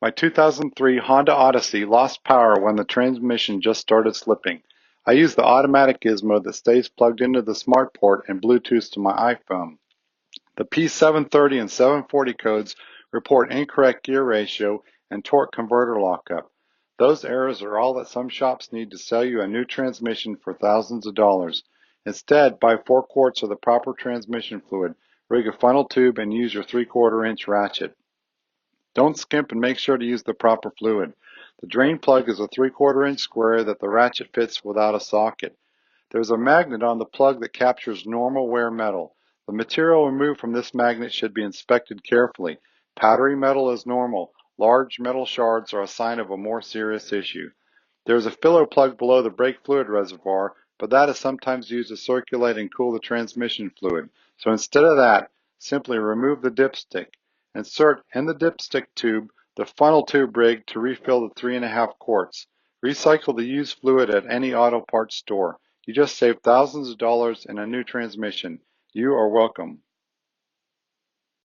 My 2003 Honda Odyssey lost power when the transmission just started slipping. I used the automatic gizmo that stays plugged into the smart port and Bluetooth to my iPhone. The P730 and 740 codes report incorrect gear ratio and torque converter lockup. Those errors are all that some shops need to sell you a new transmission for thousands of dollars. Instead, buy 4 quarts of the proper transmission fluid, rig a funnel tube, and use your 3/4 inch ratchet. Don't skimp and make sure to use the proper fluid. The drain plug is a 3/4 inch square that the ratchet fits without a socket. There's a magnet on the plug that captures normal wear metal. The material removed from this magnet should be inspected carefully. Powdery metal is normal. Large metal shards are a sign of a more serious issue. There's a filler plug below the brake fluid reservoir, but that is sometimes used to circulate and cool the transmission fluid. So instead of that, simply remove the dipstick. Insert in the dipstick tube the funnel tube rig to refill the 3.5 quarts. Recycle the used fluid at any auto parts store. You just saved thousands of dollars in a new transmission. You are welcome.